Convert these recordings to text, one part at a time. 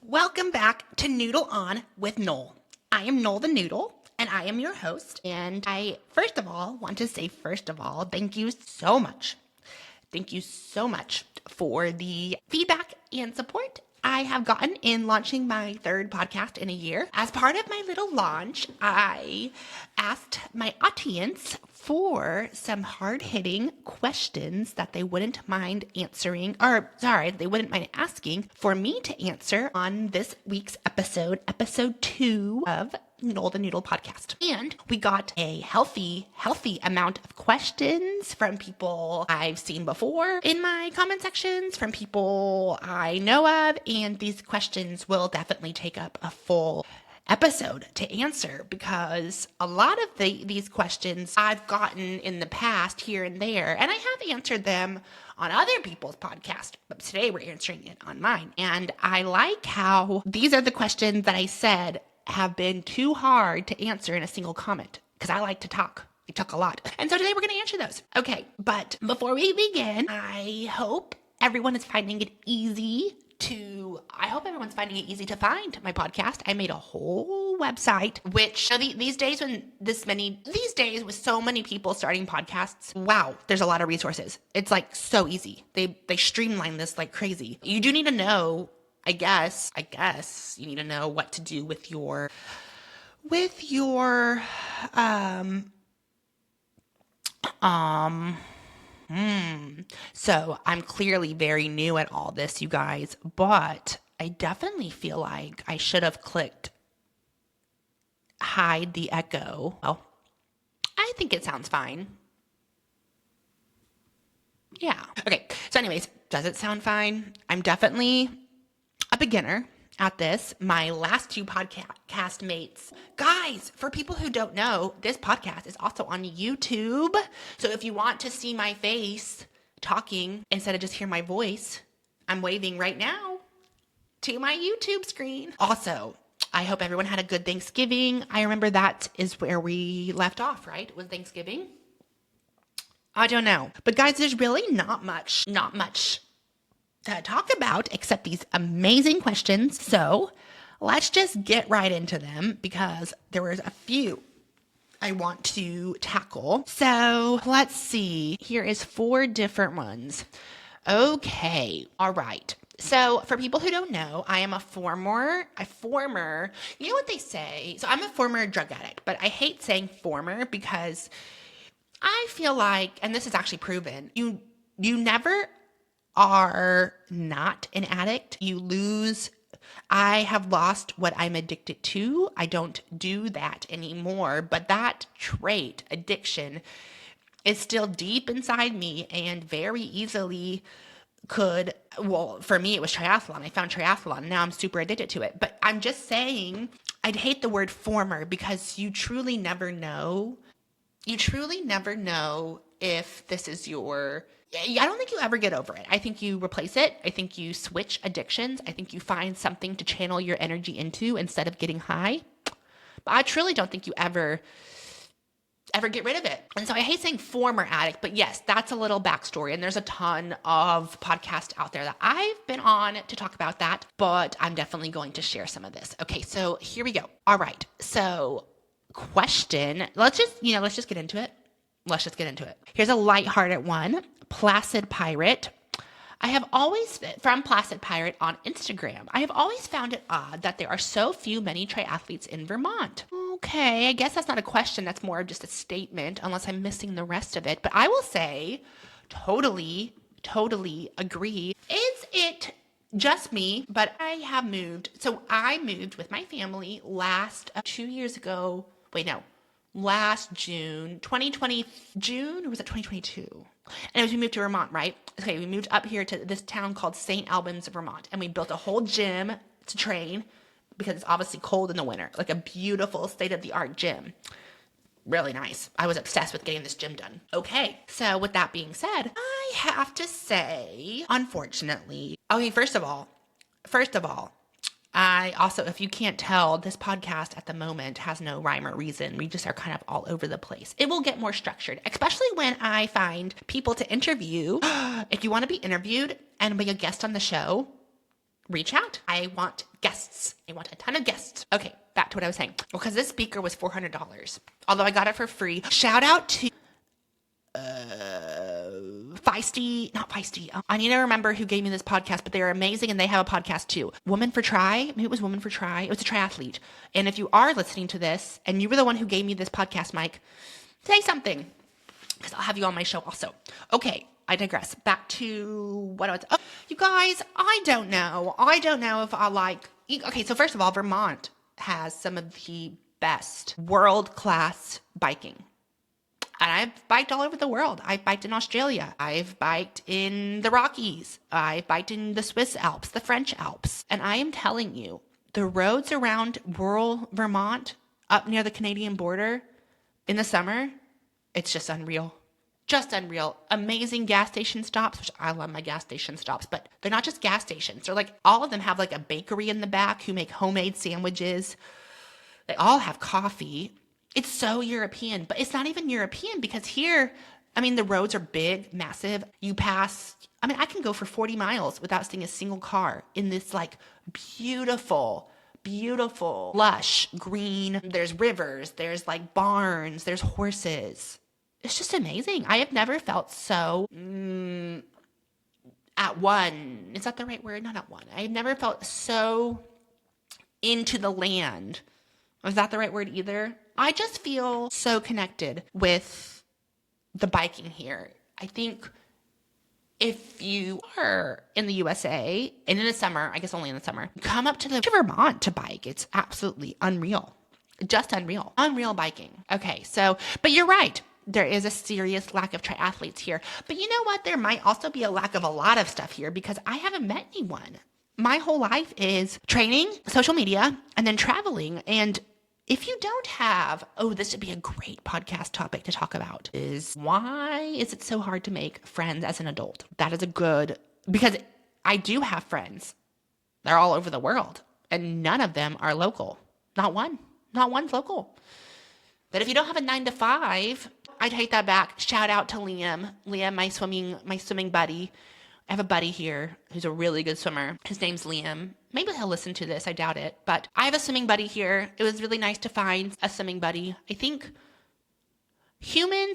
Welcome back to Noodle On with Noel. I am Noel the Noodle, and I am your host. And I, first of all, want to say, thank you so much. Thank you so much for the feedback and support I have gotten in launching my third podcast in a year. As part of my little launch, I asked my audience for some hard-hitting questions that they wouldn't mind answering, they wouldn't mind asking for me to answer on this week's episode 2 of Noel the Noodle podcast. And we got a healthy amount of questions from people I've seen before in my comment sections, from people I know of, and these questions will definitely take up a full episode to answer, because a lot of these questions I've gotten in the past here and there, and I have answered them on other people's podcasts, but today we're answering it on mine. And I like how these are the questions that I said have been too hard to answer in a single comment, because I like to talk. I talk a lot. And so today we're going to answer those. Okay, but before we begin, I hope everyone's finding it easy to find my podcast. I made a whole website, which these days with so many people starting podcasts, wow, there's a lot of resources. It's like so easy. They streamline this like crazy. You do need to know, I guess you need to know what to do with your So I'm clearly very new at all this, you guys, but I definitely feel like I should have clicked hide the echo. Well, I think it sounds fine. Yeah. Okay. So anyways, does it sound fine? I'm definitely a beginner at this. My last two podcast mates. Guys, for people who don't know, this podcast is also on YouTube. So if you want to see my face talking instead of just hear my voice, I'm waving right now to my YouTube screen. Also, I hope everyone had a good Thanksgiving. I remember that is where we left off, right? It was Thanksgiving. I don't know. But guys, there's really not much to talk about except these amazing questions. So let's just get right into them, because there was a few I want to tackle. So let's see. Here is 4 different ones. Okay. All right. So for people who don't know, I am a former, you know what they say? So I'm a former drug addict, but I hate saying former because I feel like, and this is actually proven, you never are not an addict. I have lost what I'm addicted to. I don't do that anymore, but that trait, addiction, is still deep inside me and very easily for me, it was triathlon. I found triathlon. Now I'm super addicted to it. But I'm just saying, I'd hate the word former, because you truly never know. You truly never know if this is I don't think you ever get over it. I think you replace it. I think you switch addictions. I think you find something to channel your energy into instead of getting high. But I truly don't think you ever get rid of it. And so I hate saying former addict, but yes, that's a little backstory. And there's a ton of podcasts out there that I've been on to talk about that, but I'm definitely going to share some of this. Okay, so here we go. All right. So question, let's just get into it. Here's a lighthearted one. Placid Pirate. From Placid Pirate on Instagram. I have always found it odd that there are so many triathletes in Vermont. Okay, I guess that's not a question. That's more of just a statement, unless I'm missing the rest of it. But I will say, totally agree. Is it just me? But I have moved. So I moved with my family last June, 2020, June, or was it 2022? And we moved to Vermont, right? Okay, we moved up here to this town called St. Albans, Vermont, and we built a whole gym to train, because it's obviously cold in the winter, like a beautiful state-of-the-art gym. Really nice. I was obsessed with getting this gym done. Okay, so with that being said, I have to say, unfortunately, okay, first of all, I also, if you can't tell, this podcast at the moment has no rhyme or reason. We just are kind of all over the place. It will get more structured, especially when I find people to interview. If you want to be interviewed and be a guest on the show, reach out. I want guests. I want a ton of guests. Okay, back to what I was saying. Well, because this speaker was $400, although I got it for free. Shout out to not Feisty. I need to remember who gave me this podcast, but they're amazing and they have a podcast too. Woman for Try. Maybe it was Woman for Try. It was a triathlete. And if you are listening to this and you were the one who gave me this podcast, Mike, say something because I'll have you on my show also. Okay, I digress. Back to what I was. Oh, you guys, I don't know if I like. Okay, so first of all, Vermont has some of the best world-class biking. And I've biked all over the world. I've biked in Australia. I've biked in the Rockies. I've biked in the Swiss Alps, the French Alps. And I am telling you, the roads around rural Vermont, up near the Canadian border, in the summer, it's just unreal. Just unreal. Amazing gas station stops, which I love my gas station stops, but they're not just gas stations. They're like, all of them have like a bakery in the back who make homemade sandwiches. They all have coffee. It's so European, but it's not even European because here, I mean, the roads are big, massive. You pass, I mean, I can go for 40 miles without seeing a single car in this like beautiful, lush green. There's rivers, there's like barns, there's horses. It's just amazing. I have never felt so at one. Is that the right word? Not at one. I've never felt so into the land. Was that the right word either? I just feel so connected with the biking here. I think if you are in the USA and in the summer, I guess only in the summer, come up to Vermont to bike. It's absolutely unreal. Just unreal. Unreal biking. Okay, so, but you're right. There is a serious lack of triathletes here. But you know what? There might also be a lack of a lot of stuff here because I haven't met anyone. My whole life is training, social media, and then traveling. And if you don't have, this would be a great podcast topic to talk about, is why is it so hard to make friends as an adult? That is a good, because I do have friends. They're all over the world, and none of them are local. Not one. Not one's local. But if you don't have a 9 to 5, I take that back. Shout out to Liam. Liam, my swimming buddy. I have a buddy here who's a really good swimmer. His name's Liam. Maybe he'll listen to this. I doubt it. But I have a swimming buddy here. It was really nice to find a swimming buddy. I think I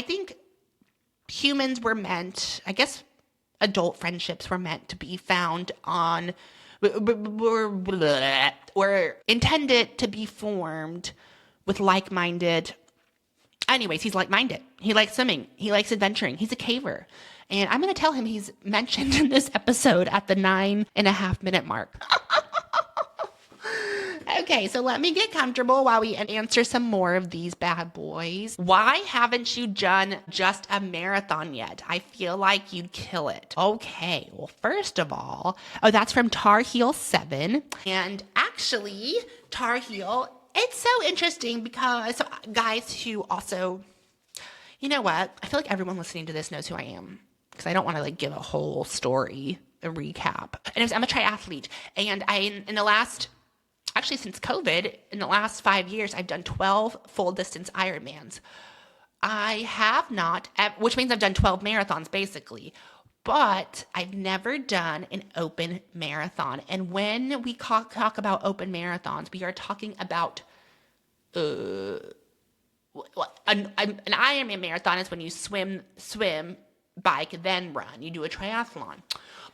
think humans were meant, I guess adult friendships were meant to be found on, were intended to be formed with like-minded. Anyways, he's like-minded. He likes swimming. He likes adventuring. He's a caver. And I'm going to tell him he's mentioned in this episode at the 9.5-minute mark. Okay, so let me get comfortable while we answer some more of these bad boys. Why haven't you done just a marathon yet? I feel like you'd kill it. Okay, well, first of all, that's from Tar Heel 7. And actually, Tar Heel, it's so interesting because guys who also, you know what? I feel like everyone listening to this knows who I am because I don't want to like give a whole story, a recap. And I'm a triathlete, and since COVID, in the last 5 years, I've done 12 full distance Ironmans. I have not, which means I've done 12 marathons basically, but I've never done an open marathon. And when we talk about open marathons, we are talking about an Ironman marathon is when you swim, bike, then run. You do a triathlon.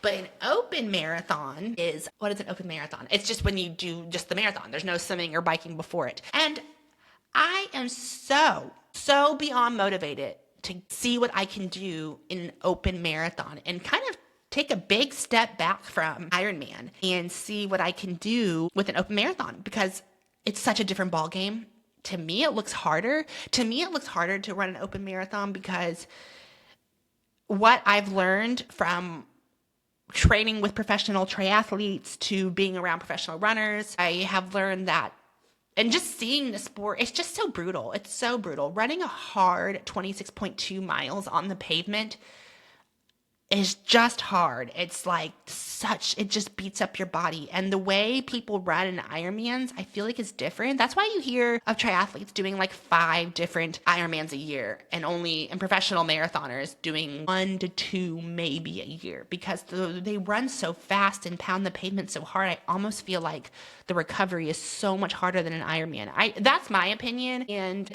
But an open marathon is, what is an open marathon? It's just when you do just the marathon. There's no swimming or biking before it. And I am so beyond motivated to see what I can do in an open marathon and kind of take a big step back from Ironman and see what I can do with an open marathon because it's such a different ball game. To me, it looks harder. To run an open marathon because what I've learned from training with professional triathletes to being around professional runners, I have learned that, and just seeing the sport, it's just so brutal. It's so brutal. Running a hard 26.2 miles on the pavement, is just hard. It's like it just beats up your body. And the way people run in Ironmans, I feel like is different. That's why you hear of triathletes doing like 5 different Ironmans a year and professional marathoners doing 1 to 2 maybe a year, because they run so fast and pound the pavement so hard. I almost feel like the recovery is so much harder than an Ironman. That's my opinion, and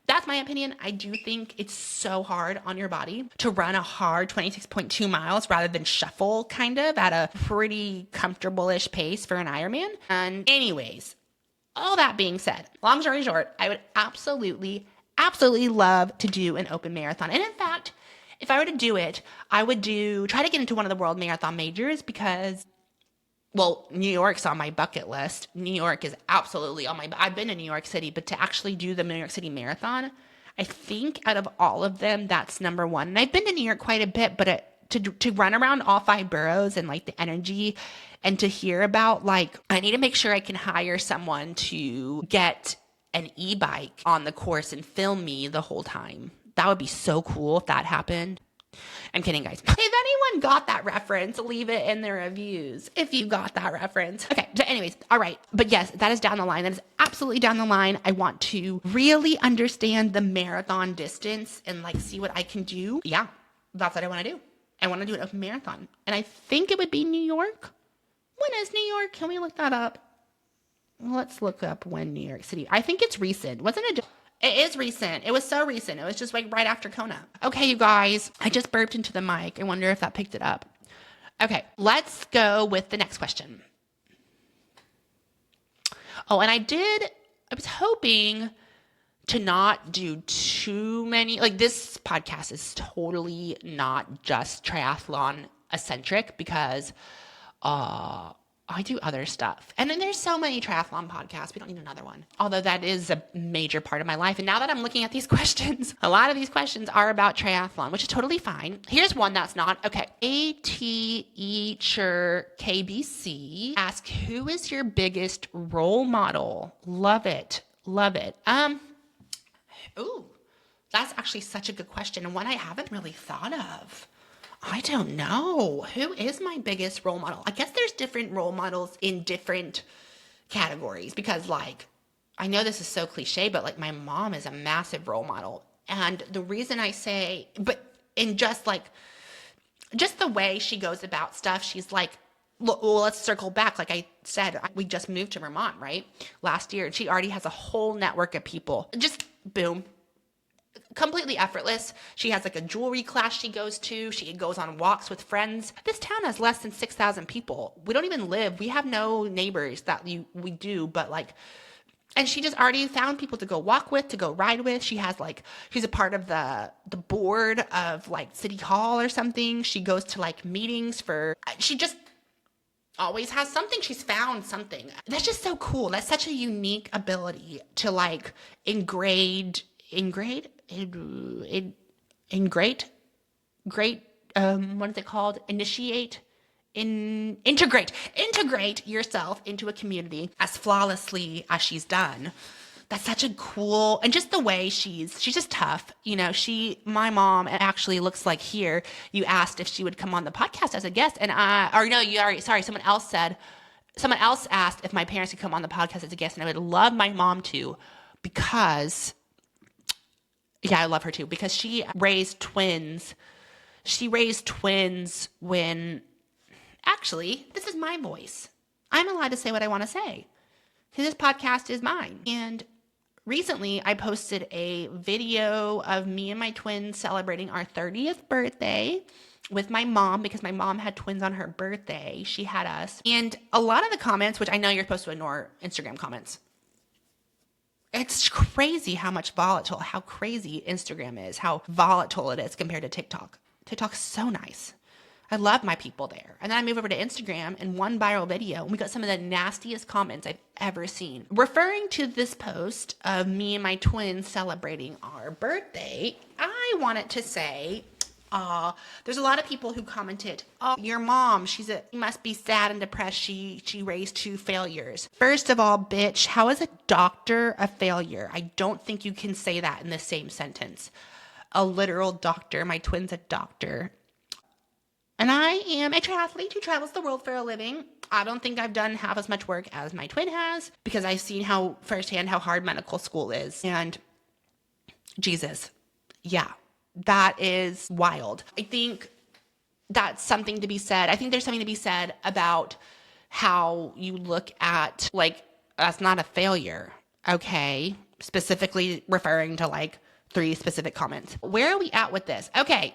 that's my opinion. I do think it's so hard on your body to run a hard 26.2 miles rather than shuffle kind of at a pretty comfortable-ish pace for an Ironman. And anyways, all that being said, long story short, I would absolutely love to do an open marathon. And in fact, if I were to do it, I would try to get into one of the world marathon majors, because New York's on my bucket list. New York is absolutely I've been to New York City, but to actually do the New York City Marathon, I think out of all of them, that's number one. And I've been to New York quite a bit, but to run around all 5 boroughs and like the energy, and to hear about, like, I need to make sure I can hire someone to get an e-bike on the course and film me the whole time. That would be so cool if that happened. I'm kidding, guys. If anyone got that reference, leave it in the reviews if you got that reference. Okay, so anyways, all right. But yes, that is down the line. That is absolutely down the line. I want to really understand the marathon distance and like see what I can do. Yeah, that's what I want to do. I want to do an open marathon. And I think it would be New York. When is New York? Can we look that up? Let's look up when New York City. I think it's recent. Wasn't it? It is recent. It was so recent. It was just like right after Kona. Okay, you guys, I just burped into the mic. I wonder if that picked it up. Okay, let's go with the next question. Oh, and I was hoping to not do too many, like, this podcast is totally not just triathlon eccentric, because I do other stuff. And then there's so many triathlon podcasts. We don't need another one. Although that is a major part of my life. And now that I'm looking at these questions, a lot of these questions are about triathlon, which is totally fine. Here's one that's not. Okay. ATEacher KBC asks, who is your biggest role model? Love it. Love it. Ooh, that's actually such a good question, and one I haven't really thought of. I don't know. Who is my biggest role model? I guess there's different role models in different categories, because, like, I know this is so cliche, but like, my mom is a massive role model. And the reason I say, but in just the way she goes about stuff, she's like, well, let's circle back. Like I said, we just moved to Vermont, right? Last year. And she already has a whole network of people. Just boom. Completely effortless. She has like a jewelry class she goes to. She goes on walks with friends. This town has less than 6,000 people. We don't even we have no neighbors that we do, but like, and she just already found people to go walk with, to go ride with. She has like, she's a part of the board of like City Hall or something. She goes to like meetings she just always has something. She's found something. That's just so cool. That's such a unique ability to like integrate, integrate yourself into a community as flawlessly as she's done. That's such a cool, and just the way she's just tough. You know, my mom actually looks like here. You asked if she would come on the podcast as a guest, and someone else asked if my parents could come on the podcast as a guest, and I would love my mom to, because, yeah, I love her too, because she raised twins. She raised twins when, actually, this is my voice. I'm allowed to say what I want to say. This podcast is mine. And recently, I posted a video of me and my twins celebrating our 30th birthday with my mom, because my mom had twins on her birthday. She had us. And a lot of the comments, which I know you're supposed to ignore Instagram comments. It's crazy how crazy Instagram is, how volatile it is compared to TikTok. TikTok's so nice. I love my people there. And then I move over to Instagram, and one viral video, and we got some of the nastiest comments I've ever seen. Referring to this post of me and my twins celebrating our birthday, I wanted to say, there's a lot of people who commented, oh, your mom, she must be sad and depressed. She raised 2 failures. First of all, bitch, how is a doctor a failure? I don't think you can say that in the same sentence. a literal doctor. My twin's a doctor. And I am a triathlete who travels the world for a living. I don't think I've done half as much work as my twin has because I've seen firsthand how hard medical school is. And Jesus, yeah, that is wild. I think that's something to be said. I think there's something to be said about how you look at, like, that's not a failure, okay? Specifically referring to, like, 3 specific comments. Where are we at with this? Okay,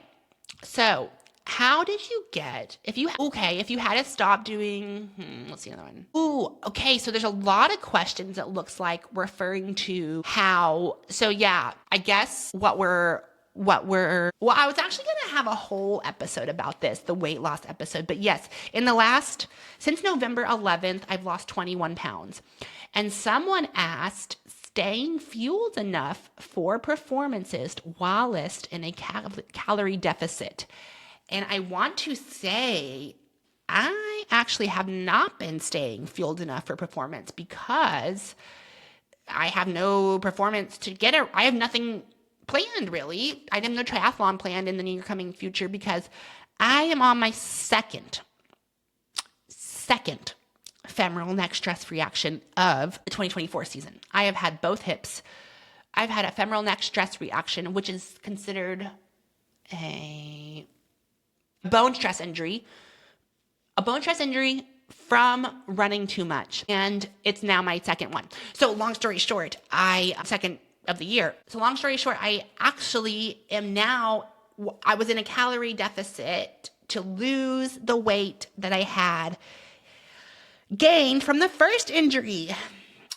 so how did you get, if you had to stop doing, let's see another one. Ooh, okay, so there's a lot of questions it looks like referring to how, so yeah, I guess well, I was actually going to have a whole episode about this, the weight loss episode. But yes, since November 11th, I've lost 21 pounds. And someone asked, staying fueled enough for performances whilst in a calorie deficit. And I want to say, I actually have not been staying fueled enough for performance because I have no performance I have nothing planned, really. I have no triathlon planned in the near coming future because I am on my second femoral neck stress reaction of the 2024 season. I have had both hips. I've had a femoral neck stress reaction, which is considered a bone stress injury from running too much. And it's now my second one. So long story short, second of the year. So long story short, I actually I was in a calorie deficit to lose the weight that I had gained from the first injury.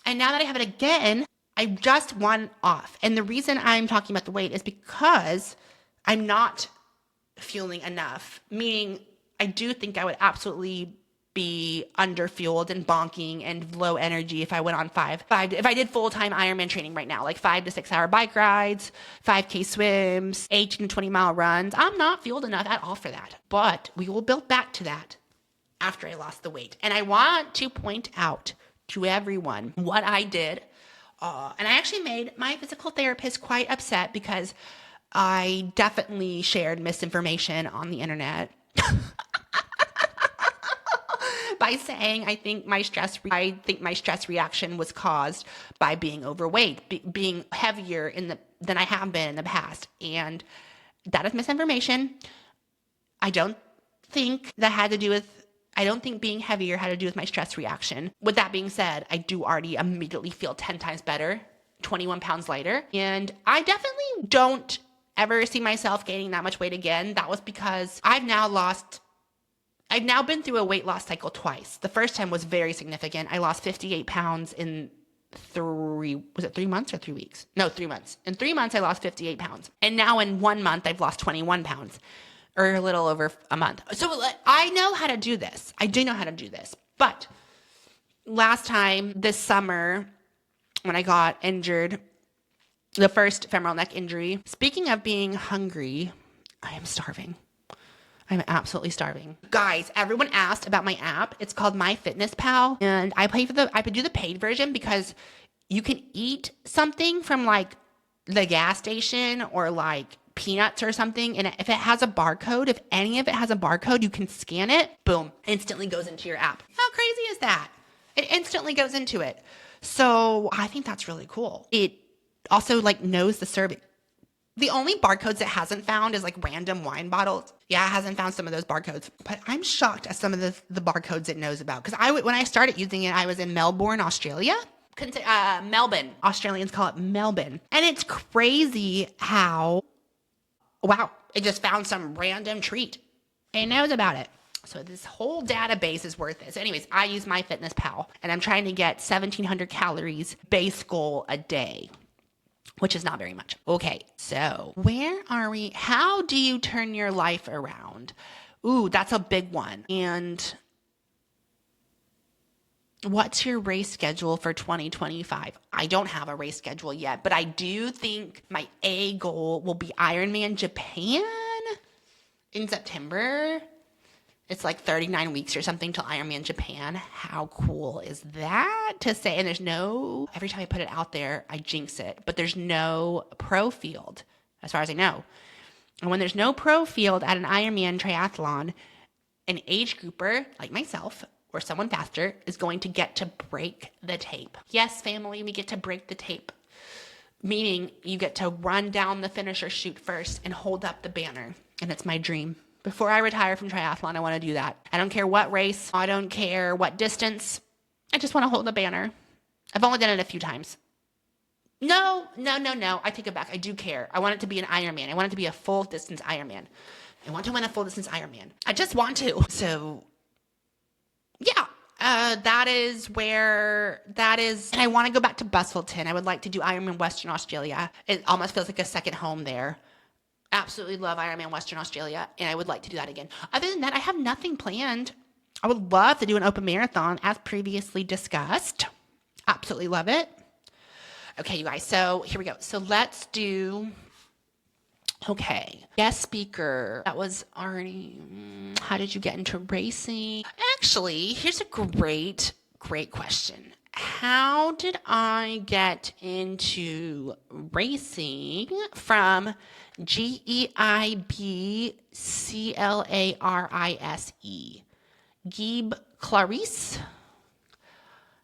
And now that I have it again, I just won off. And the reason I'm talking about the weight is because I'm not fueling enough, meaning I do think I would absolutely be underfueled and bonking and low energy if I went on if I did full-time Ironman training right now, like 5 to 6 hour bike rides, 5K swims, 18 to 20 mile runs. I'm not fueled enough at all for that, but we will build back to that after I lost the weight. And I want to point out to everyone what I did. And I actually made my physical therapist quite upset because I definitely shared misinformation on the internet by saying I think my stress reaction was caused by being overweight, being heavier than I have been in the past. And that is misinformation. I don't think being heavier had to do with my stress reaction. With that being said, I do already immediately feel 10 times better, 21 pounds lighter. And I definitely don't ever see myself gaining that much weight again. That was because I've now been through a weight loss cycle twice. The first time was very significant. I lost 58 pounds in 3 months or 3 weeks? No, 3 months. In 3 months, I lost 58 pounds. And now in 1 month, I've lost 21 pounds, or a little over a month. So I know how to do this. I do know how to do this. But last time, this summer, when I got injured, the first femoral neck injury, speaking of being hungry, I am starving. I'm absolutely starving. Guys, everyone asked about my app. It's called MyFitnessPal. And I do the paid version because you can eat something from like the gas station or like peanuts or something. And if it has a barcode, if any of it has a barcode, you can scan it. Boom, instantly goes into your app. How crazy is that? It instantly goes into it. So I think that's really cool. It also like knows the serving. The only barcodes it hasn't found is like random wine bottles. Yeah, it hasn't found some of those barcodes. But I'm shocked at some of the barcodes it knows about. Because when I started using it, I was in Melbourne, Australia. Melbourne. Australians call it Melbourne. And it's crazy how, wow, it just found some random treat. It knows about it. So this whole database is worth this. Anyways, I use MyFitnessPal. And I'm trying to get 1,700 calories base goal a day, which is not very much. Okay, so where are we? How do you turn your life around? Ooh, that's a big one. And what's your race schedule for 2025? I don't have a race schedule yet, but I do think my A goal will be Ironman Japan in September. It's like 39 weeks or something till Ironman Japan. How cool is that to say? And every time I put it out there, I jinx it, but there's no pro field. as far as I know. And when there's no pro field at an Ironman triathlon, an age grouper like myself or someone faster is going to get to break the tape. Yes, family, we get to break the tape. Meaning you get to run down the finisher chute first and hold up the banner. And it's my dream. Before I retire from triathlon, I want to do that. I don't care what race. I don't care what distance. I just want to hold the banner. I've only done it a few times. No. I take it back. I do care. I want it to be an Ironman. I want it to be a full distance Ironman. I want to win a full distance Ironman. I just want to. So, yeah. That is where that is. And I want to go back to Busselton. I would like to do Ironman Western Australia. It almost feels like a second home there. Absolutely love Ironman Western Australia. And I would like to do that again. Other than that, I have nothing planned. I would love to do an open marathon as previously discussed. Absolutely love it. Okay, you guys. So here we go. So let's do... Okay. Guest speaker. That was already, how did you get into racing? Actually, here's a great question. How did I get into racing from GEIBCLARISE? Geeb Clarice?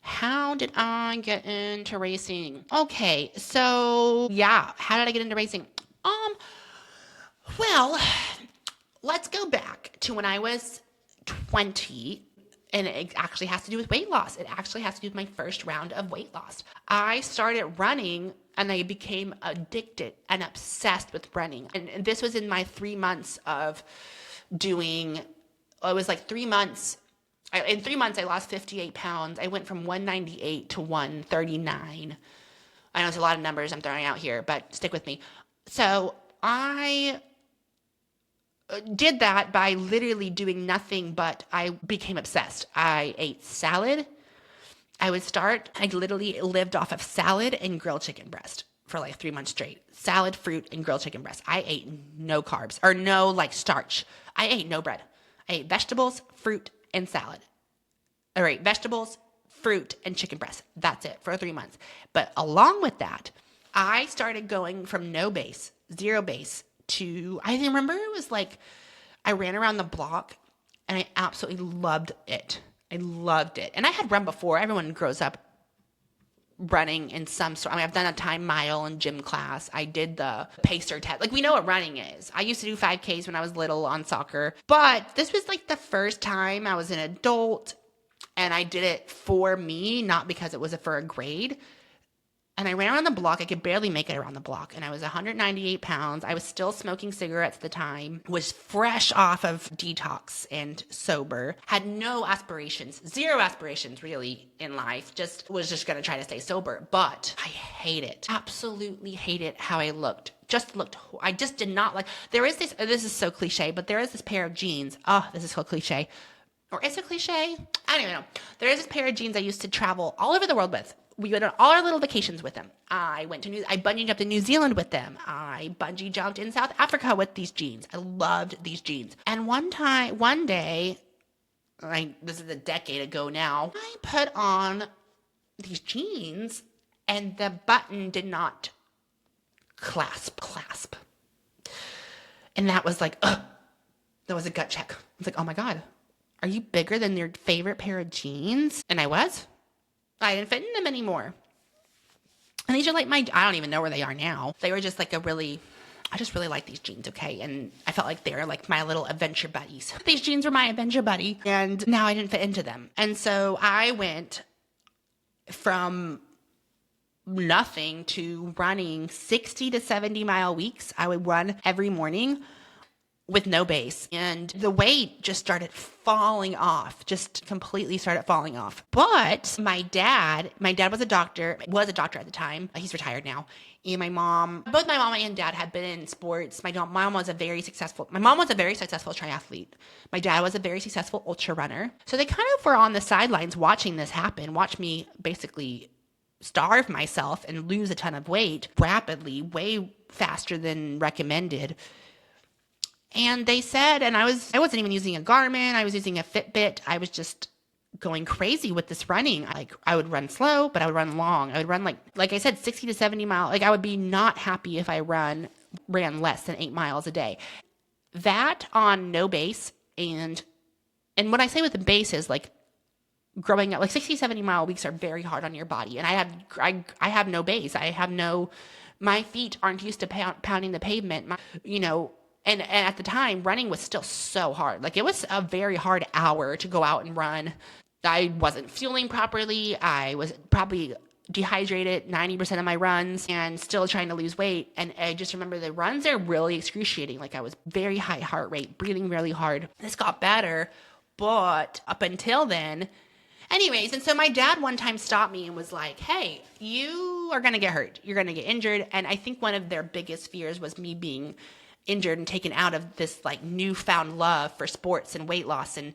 How did I get into racing? Okay, so yeah, how did I get into racing? Well, let's go back to when I was 20, and it actually has to do with weight loss. It actually has to do with my first round of weight loss. I started running, and I became addicted and obsessed with running. And this was in my 3 months of doing, it was like 3 months. In 3 months, I lost 58 pounds. I went from 198 to 139. I know it's a lot of numbers I'm throwing out here, but stick with me. So I did that by literally doing nothing, but I became obsessed. I ate salad. I literally lived off of salad and grilled chicken breast for like 3 months straight. Salad, fruit, and grilled chicken breast. I ate no carbs or no like starch. I ate no bread. I ate vegetables, fruit, and salad. All right, vegetables, fruit, and chicken breast. That's it for 3 months. But along with that, I started going from zero base, to, I remember it was like, I ran around the block and I absolutely loved it. I loved it. And I had run before. Everyone grows up running in some sort. I mean, I've done a time mile in gym class. I did the pacer test. Like, we know what running is. I used to do 5Ks when I was little on soccer. But this was like the first time I was an adult and I did it for me, not because it was for a grade. And I ran around the block. I could barely make it around the block. And I was 198 pounds. I was still smoking cigarettes at the time. Was fresh off of detox and sober. Had no aspirations. Zero aspirations, really, in life. Was just going to try to stay sober. But I hate it. Absolutely hate it how I looked. I just did not like. This is so cliche, but there is this pair of jeans. Oh, this is so cliche. Or is it cliche? I don't even know. There is this pair of jeans I used to travel all over the world with. We went on all our little vacations with them. I bungee jumped in New Zealand with them. I bungee jumped in South Africa with these jeans. I loved these jeans. And one day, this is a decade ago now, I put on these jeans and the button did not clasp. And that was like, ugh. That was a gut check. I was like, oh my God, are you bigger than your favorite pair of jeans? And I was. I didn't fit in them anymore. And these are like I don't even know where they are now. They were just like I just really like these jeans, okay? And I felt like they were like my little adventure buddies. These jeans were my adventure buddy. And now I didn't fit into them. And so I went from nothing to running 60 to 70 mile weeks. I would run every morning with no base. And the weight just started falling off, just completely started falling off. But my dad was a doctor at the time. He's retired now. And both my mom and dad had been in sports. My mom was a very successful triathlete. My dad was a very successful ultra runner. So they kind of were on the sidelines watching this happen, watch me basically starve myself and lose a ton of weight rapidly, way faster than recommended. And they said, and I wasn't even using a Garmin. I was using a Fitbit. I was just going crazy with this running. Like, I would run slow, but I would run long. I would run like I said, 60 to 70 miles. Like, I would be not happy if I run ran less than 8 miles a day. That on no base, and when I say with the base is like growing up, like 60, 70 mile weeks are very hard on your body. And I have no base. My feet aren't used to pounding the pavement, and at the time running was still so hard. Like it was a very hard hour to go out and run. I wasn't fueling properly. I was probably dehydrated 90% of my runs and still trying to lose weight. And I just remember the runs are really excruciating. Like I was very high heart rate, breathing really hard. This got better, but up until then, anyways, and so my dad one time stopped me and was like, hey, you are going to get hurt. You're going to get injured. And I think one of their biggest fears was me being injured and taken out of this like newfound love for sports and weight loss and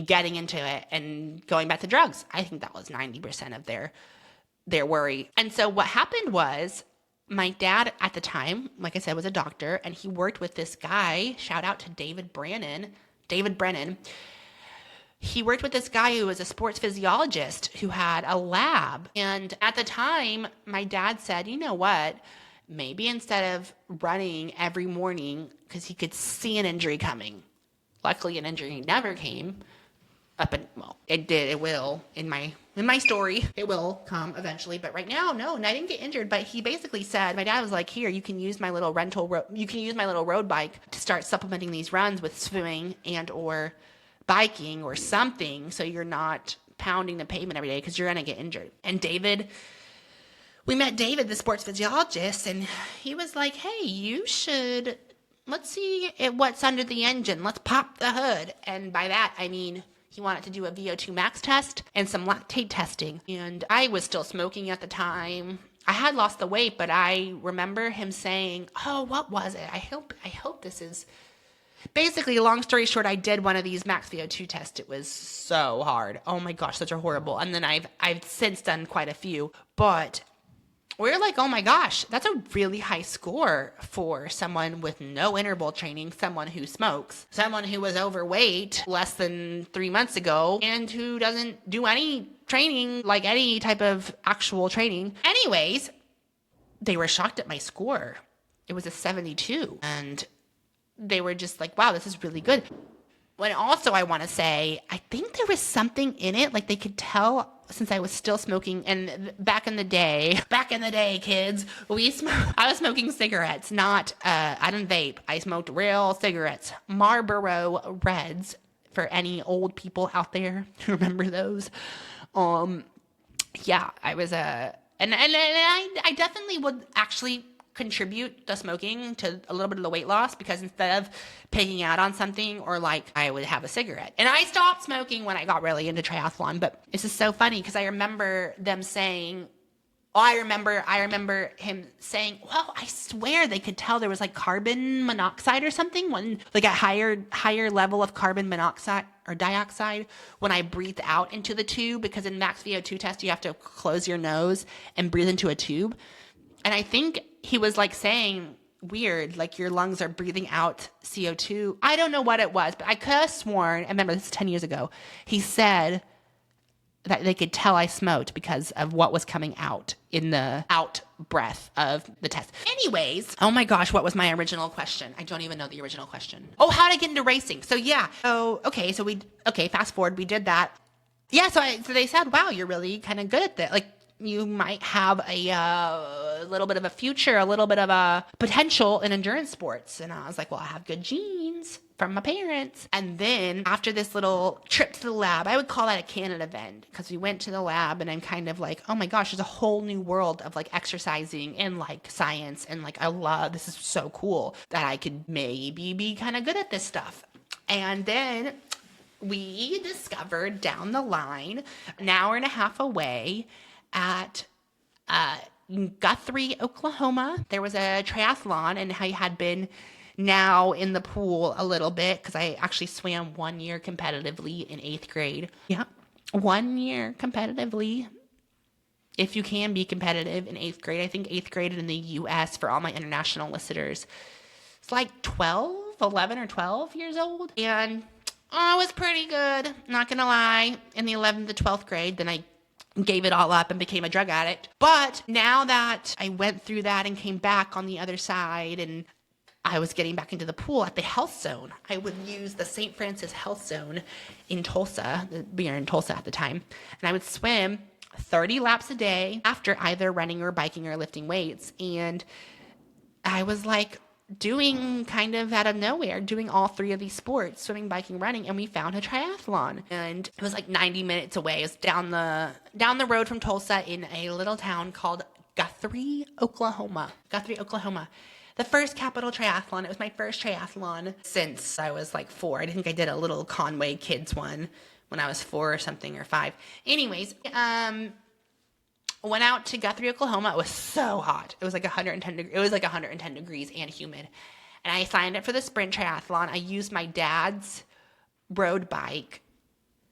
getting into it and going back to drugs. I think that was 90% of their worry. And so what happened was my dad at the time, like I said, was a doctor, and he worked with this guy, shout out to David Brennan. He worked with this guy who was a sports physiologist who had a lab. And at the time, my dad said, you know what? Maybe instead of running every morning, because he could see an injury coming. Luckily, an injury never came. It did. It will. In my story, it will come eventually. But right now, no, and I didn't get injured. But he basically said, my dad was like, here, you can use my little road bike to start supplementing these runs with swimming and or biking or something, so you're not pounding the pavement every day because you're going to get injured. And we met David, the sports physiologist, and he was like, hey, let's see what's under the engine. Let's pop the hood. And by that, I mean, he wanted to do a VO2 max test and some lactate testing. And I was still smoking at the time. I had lost the weight, but I remember him saying, oh, what was it? I hope this is... Basically, long story short, I did one of these max VO2 tests. It was so hard. Oh my gosh, such a horrible. And then I've since done quite a few. But we're like, oh my gosh, that's a really high score for someone with no interval training, someone who smokes, someone who was overweight less than 3 months ago, and who doesn't do any training, like any type of actual training. Anyways, they were shocked at my score. It was a 72. And they were just like, wow, this is really good. When also I want to say, I think there was something in it, like they could tell since I was still smoking. And back in the day, kids, I was smoking cigarettes, I didn't vape. I smoked real cigarettes, Marlboro Reds, for any old people out there who remember those. Yeah, I was and I definitely would actually contribute the smoking to a little bit of the weight loss, because instead of picking out on something, or like I would have a cigarette. And I stopped smoking when I got really into triathlon. But this is so funny because I remember them saying, I remember him saying, well, I swear they could tell there was like carbon monoxide or something, when like a higher level of carbon monoxide or dioxide when I breathed out into the tube, because in max VO2 test, you have to close your nose and breathe into a tube. And I think he was like saying, weird, like your lungs are breathing out CO2. I don't know what it was, but I could have sworn, I remember this is 10 years ago, he said that they could tell I smoked because of what was coming out in the out breath of the test. Anyways, oh my gosh, what was my original question? I don't even know the original question. Oh, how did I get into racing? So yeah. Okay, fast forward, we did that. Yeah, so they said, wow, you're really kind of good at that. Like, you might have a little bit of a future, a little bit of a potential in endurance sports. And I was like, well, I have good genes from my parents. And then after this little trip to the lab, I would call that a canon event, because we went to the lab and I'm kind of like, oh my gosh, there's a whole new world of like exercising and like science. And like, this is so cool that I could maybe be kind of good at this stuff. And then we discovered down the line, an hour and a half away, at Guthrie, Oklahoma, there was a triathlon, and I had been now in the pool a little bit because I actually swam 1 year competitively in 8th grade. Yeah, 1 year competitively. If you can be competitive in 8th grade, I think 8th grade in the U.S. for all my international listeners, it's like 11 or 12 years old. And it was pretty good, not gonna lie, in the 11th to 12th grade. Then I gave it all up and became a drug addict. But now that I went through that and came back on the other side, and I was getting back into the pool at the health zone. I would use the St. Francis Health Zone in Tulsa. We were in Tulsa at the time. And I would swim 30 laps a day after either running or biking or lifting weights. And I was like doing kind of out of nowhere, doing all three of these sports, swimming, biking, running, and we found a triathlon. And it was like 90 minutes away. It was down the road from Tulsa in a little town called Guthrie, Oklahoma. The first Capital Triathlon. It was my first triathlon since I was like 4. I think I did a little Conway Kids one when I was 4 or something, or 5. Anyways, went out to Guthrie, Oklahoma. It was so hot. It was like 110 degrees and humid. And I signed up for the sprint triathlon. I used my dad's road bike,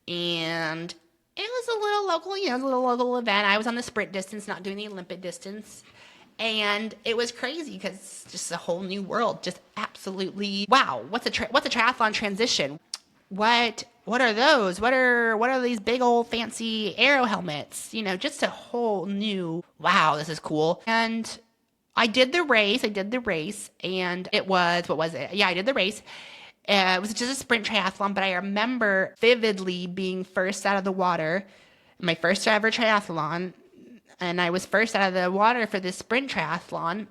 and it was a little local event. I was on the sprint distance, not doing the Olympic distance. And it was crazy because it's just a whole new world. Just absolutely, wow. What's a triathlon transition? What are those? What are these big old fancy aero helmets? Just a whole new, wow, this is cool. And I did the race, and it was, what was it? Yeah, I did the race. It was just a sprint triathlon, but I remember vividly being first out of the water, my first ever triathlon. And I was first out of the water for this sprint triathlon,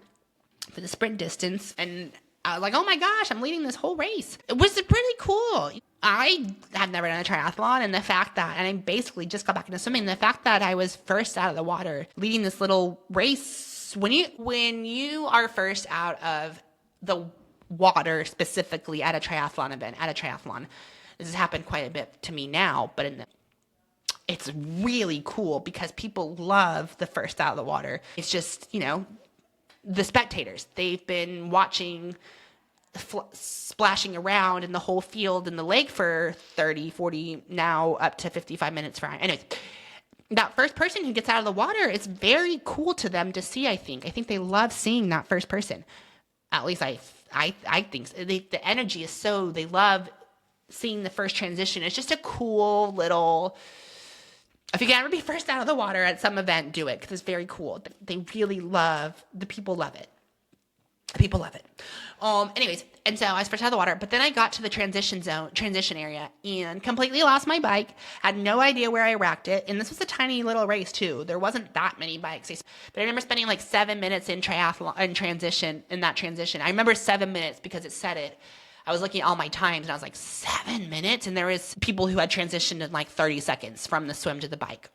for the sprint distance. And I was like, oh my gosh, I'm leading this whole race. It was pretty cool. I had never done a triathlon, and I basically just got back into swimming. The fact that I was first out of the water, leading this little race, when you are first out of the water, specifically at a triathlon event, this has happened quite a bit to me now, but it's really cool because people love the first out of the water. It's just, the spectators, they've been watching splashing around in the whole field in the lake for 30, 40, now up to 55 minutes. Anyways, that first person who gets out of the water, it's very cool to them to see, I think. I think they love seeing that first person. At least I think so. The energy is so, they love seeing the first transition. It's just a cool little, if you can ever be first out of the water at some event, do it, because it's very cool. They really love, the people love it. Anyways, and so I was first out of the water, but then I got to the transition area, and completely lost my bike. Had no idea where I racked it. And this was a tiny little race too. There wasn't that many bikes, but I remember spending like 7 minutes in transition. I remember 7 minutes because it said it. I was looking at all my times, and I was like, 7 minutes? And there was people who had transitioned in like 30 seconds from the swim to the bike.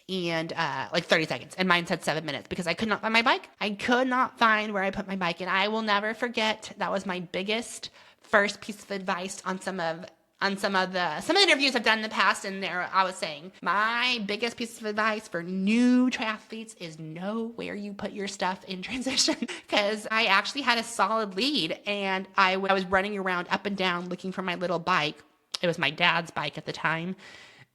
And like 30 seconds. And mine said 7 minutes because I could not find my bike. I could not find where I put my bike. And I will never forget, that was my biggest first piece of advice on some of the interviews I've done in the past. And there I was saying, my biggest piece of advice for new triathletes is know where you put your stuff in transition. Because I actually had a solid lead, and I was running around up and down looking for my little bike. It was my dad's bike at the time.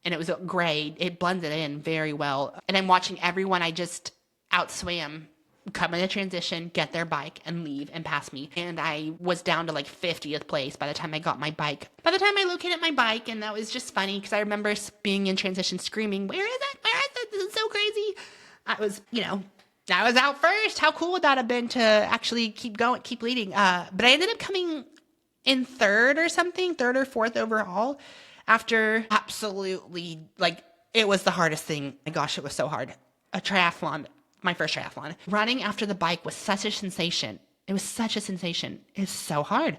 And it was great. It blended in very well. And I'm watching everyone I just outswam come into transition, get their bike, and leave and pass me. And I was down to like 50th place by the time I got my bike. By the time I located my bike, and that was just funny because I remember being in transition screaming, where is it? This is so crazy. I was out first. How cool would that have been to actually keep going, keep leading? But I ended up coming in third or 4th overall. After absolutely, it was the hardest thing. My gosh, it was so hard. A triathlon, my first triathlon. Running after the bike was such a sensation. It was such a sensation. It's so hard.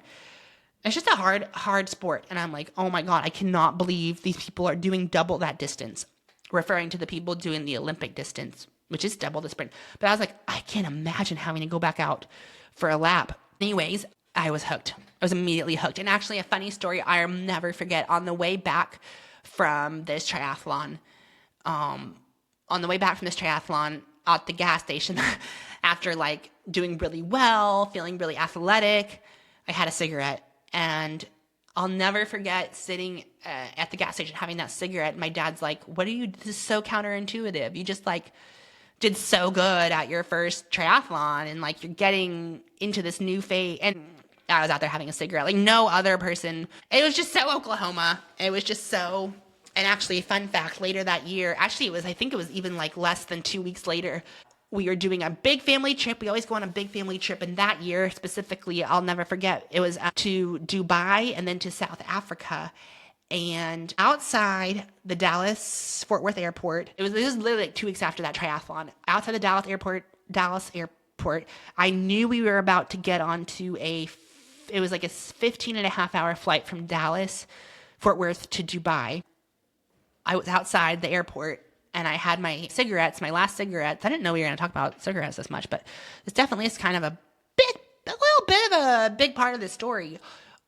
It's just a hard sport. And I'm like, oh my God, I cannot believe these people are doing double that distance. Referring to the people doing the Olympic distance, which is double the sprint. But I was like, I can't imagine having to go back out for a lap. Anyways, I was hooked. I was immediately hooked. And actually, a funny story I'll never forget, on the way back from this triathlon, at the gas station, after doing really well, feeling really athletic, I had a cigarette. And I'll never forget sitting at the gas station having that cigarette. My dad's like, this is so counterintuitive. You just did so good at your first triathlon, and you're getting into this new phase. And I was out there having a cigarette, no other person. It was just so Oklahoma. It was just so. And actually, fun fact, later that year, I think it was even less than 2 weeks later, we were doing a big family trip. We always go on a big family trip. And that year specifically, I'll never forget, it was to Dubai and then to South Africa. And outside the Dallas-Fort Worth airport, it was literally like 2 weeks after that triathlon. Outside the Dallas airport, I knew we were about to get onto it was like a 15-and-a-half-hour flight from Dallas, Fort Worth to Dubai. I was outside the airport and I had my last cigarettes. I didn't know we were going to talk about cigarettes this much, but this definitely is kind of a little bit of a big part of the story.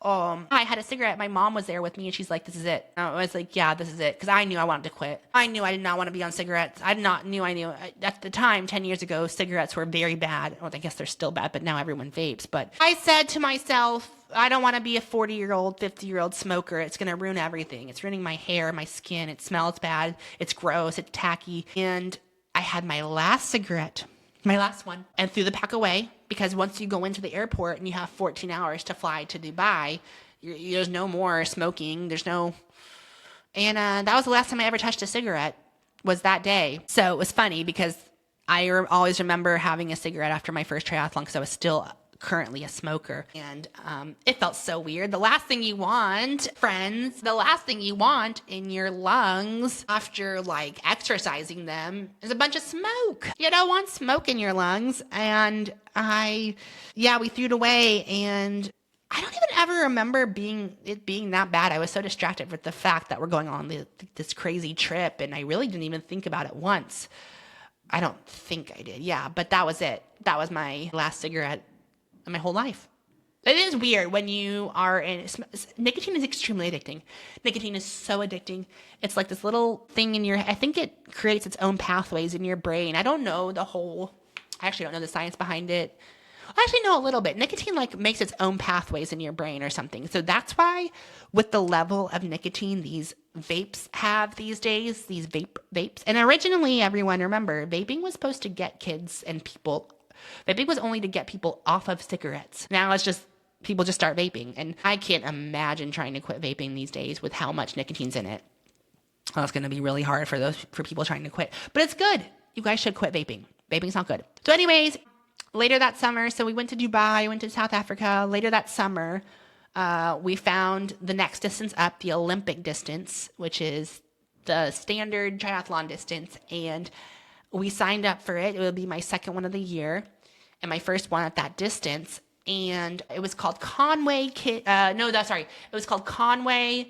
I had a cigarette. My mom was there with me and she's like, this is it. And I was like, yeah, this is it. Cause I knew I wanted to quit. I knew I did not want to be on cigarettes. I knew at the time, 10 years ago, cigarettes were very bad. Well, I guess they're still bad, but now everyone vapes. But I said to myself, I don't want to be a 40-year-old, 50-year-old smoker. It's going to ruin everything. It's ruining my hair, my skin. It smells bad. It's gross. It's tacky. And I had my last cigarette. My last one, and threw the pack away, because once you go into the airport and you have 14 hours to fly to Dubai, there's no more smoking. And that was the last time I ever touched a cigarette, was that day. So it was funny because I always remember having a cigarette after my first triathlon because I was still currently a smoker. And it felt so weird. The last thing you want, friends, in your lungs after like exercising them is a bunch of smoke. You don't want smoke in your lungs. And we threw it away, and I don't even ever remember it being that bad. I was so distracted with the fact that we're going on this crazy trip, and I really didn't even think about it once. I don't think I did. Yeah, but that was it. That was my last cigarette in my whole life. It is weird when you are nicotine is extremely addicting. Nicotine is so addicting. It's like this little thing I think it creates its own pathways in your brain. I actually don't know the science behind it. I actually know a little bit. Nicotine like makes its own pathways in your brain or something. So that's why with the level of nicotine these vapes have these days, these vapes. And originally, everyone remember, vaping was supposed to get kids and people. Vaping was only to get people off of cigarettes. Now it's just people just start vaping. And I can't imagine trying to quit vaping these days with how much nicotine's in it. Well, it's going to be really hard for people trying to quit. But it's good. You guys should quit vaping. Vaping's not good. So anyways, later that summer, so we went to Dubai, went to South Africa. Later that summer, we found the next distance up, the Olympic distance, which is the standard triathlon distance. And we signed up for it. It would be my second one of the year and my first one at that distance. And it was called It was called Toadsuck.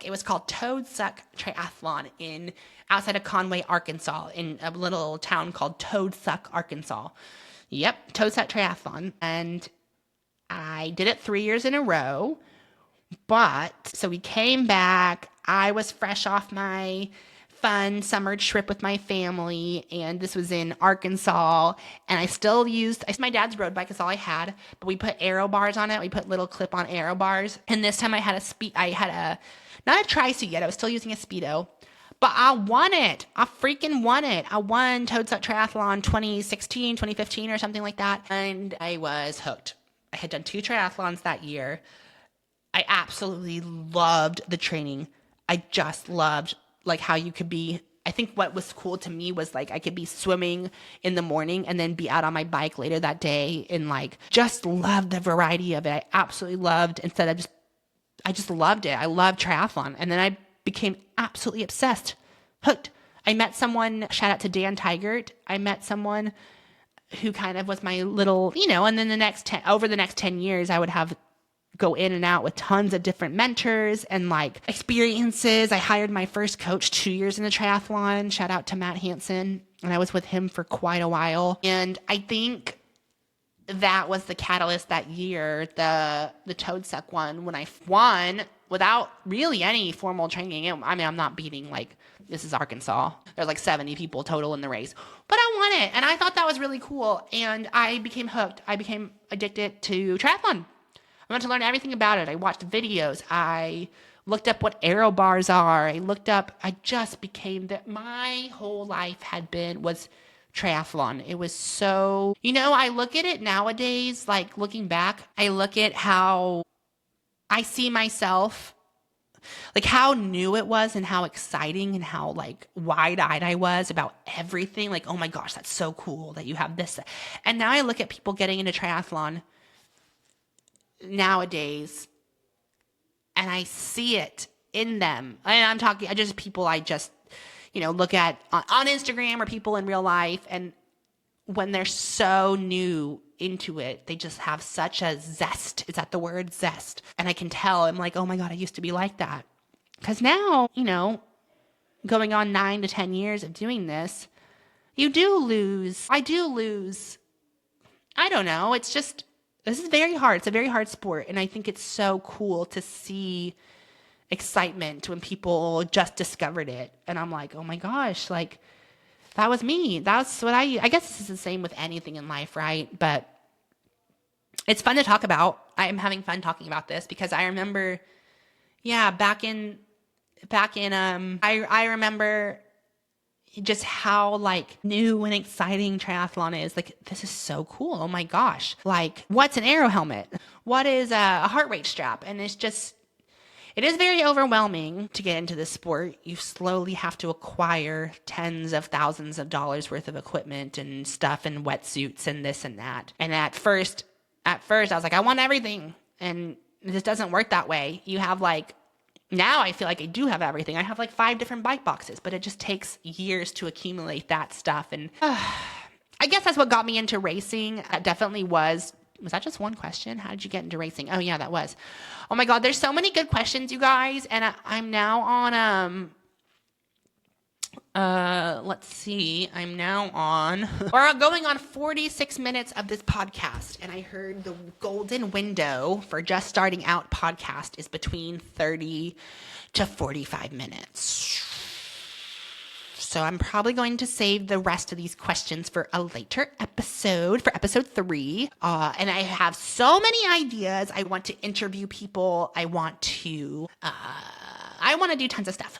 It was called Toadsuck Triathlon outside of Conway, Arkansas, in a little town called Toadsuck, Arkansas. Yep, Toadsuck Triathlon. And I did it 3 years in a row. So we came back. I was fresh off my fun summer trip with my family, and this was in Arkansas, and I still used my dad's road bike. Is all I had, but we put aero bars on it. We put little clip-on aero bars, and this time I had not a tri-suit yet. I was still using a Speedo, but I won it. I freaking won it. I won Toadsuck Triathlon 2016, 2015 or something like that, and I was hooked. I had done 2 triathlons that year. I absolutely loved the training. I just loved like how you could be. I think what was cool to me was like I could be swimming in the morning and then be out on my bike later that day, and like just loved the variety of it. I absolutely loved. I just loved it. I loved triathlon, and then I became absolutely obsessed, hooked. I met someone. Shout out to Dan Tigert. I met someone who kind of was my little, and then over the next 10 years, I would go in and out with tons of different mentors and like experiences. I hired my first coach 2 years in the triathlon. Shout out to Matt Hansen. And I was with him for quite a while. And I think that was the catalyst that year, the Toadsuck one, when I won without really any formal training. I mean, I'm not beating this is Arkansas. There's like 70 people total in the race, but I won it. And I thought that was really cool. And I became hooked. I became addicted to triathlon. I wanted to learn everything about it. I watched videos. I looked up what aero bars are. I just became that. My whole life was triathlon. It was so, I look at it nowadays, like looking back, I look at how I see myself like how new it was and how exciting and how like wide-eyed I was about everything. Like, oh my gosh, that's so cool that you have this. And now I look at people getting into triathlon nowadays and I see it in them. And I'm talking, I just people I just, look at on Instagram or people in real life. And when they're so new into it, they just have such a zest. Is that the word? Zest. And I can tell, I'm like, oh my God, I used to be like that. Because now, going on 9 to 10 years of doing this, I do lose. I don't know. It's just, this is very hard. It's a very hard sport. And I think it's so cool to see excitement when people just discovered it. And I'm like, oh my gosh, like that was me. That's what I guess this is the same with anything in life, right? But it's fun to talk about. I'm having fun talking about this because I remember, I remember just how like new and exciting triathlon is. Like, this is so cool. Oh my gosh. Like, what's an aero helmet? What is a heart rate strap? And it is very overwhelming to get into this sport. You slowly have to acquire tens of thousands of dollars worth of equipment and stuff and wetsuits and this and that. And at first I was like, I want everything. And it just doesn't work that way. You have like, now I feel like I do have everything. I have like 5 different bike boxes, but it just takes years to accumulate that stuff. And I guess that's what got me into racing. That definitely was that just one question? How did you get into racing? Oh yeah, that was. Oh my God, there's so many good questions, you guys. And I'm now on, let's see, I'm now on, or going on 46 minutes of this podcast. And I heard the golden window for just starting out podcast is between 30 to 45 minutes. So I'm probably going to save the rest of these questions for a later episode, for episode 3. And I have so many ideas. I want to interview people. I want to do tons of stuff.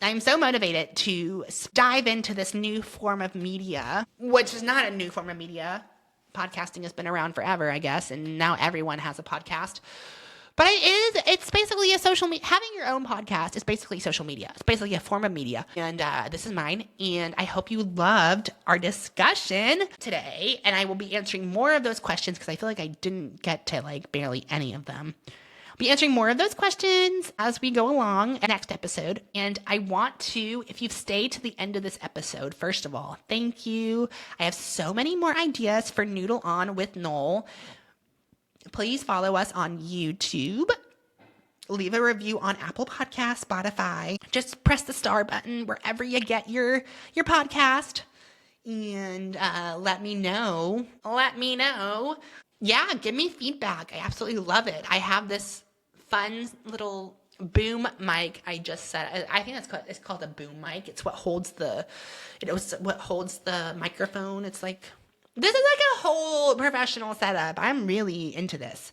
I'm so motivated to dive into this new form of media, which is not a new form of media. Podcasting has been around forever, I guess, and now everyone has a podcast. But it's basically a social media. Having your own podcast is basically social media. It's basically a form of media. And this is mine. And I hope you loved our discussion today. And I will be answering more of those questions because I feel like I didn't get to like barely any of them. I'll be answering more of those questions as we go along in the next episode. And I want to, if you've stayed to the end of this episode, first of all, thank you. I have so many more ideas for Noodle On with Noel. Please follow us on YouTube. Leave a review on Apple Podcasts, Spotify. Just press the star button wherever you get your podcast. And let me know. Yeah, give me feedback. I absolutely love it. I have this fun little boom mic. I just said, I think it's called a boom mic. It's what holds the microphone. It's like, this is like a whole professional setup. I'm really into this.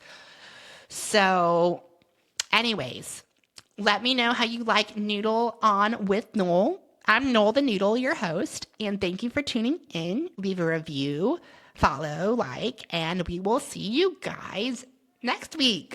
So anyways, let me know how you like Noodle On with Noel. I'm Noel the Noodle, your host, and thank you for tuning in. Leave a review, follow, like, and we will see you guys next week.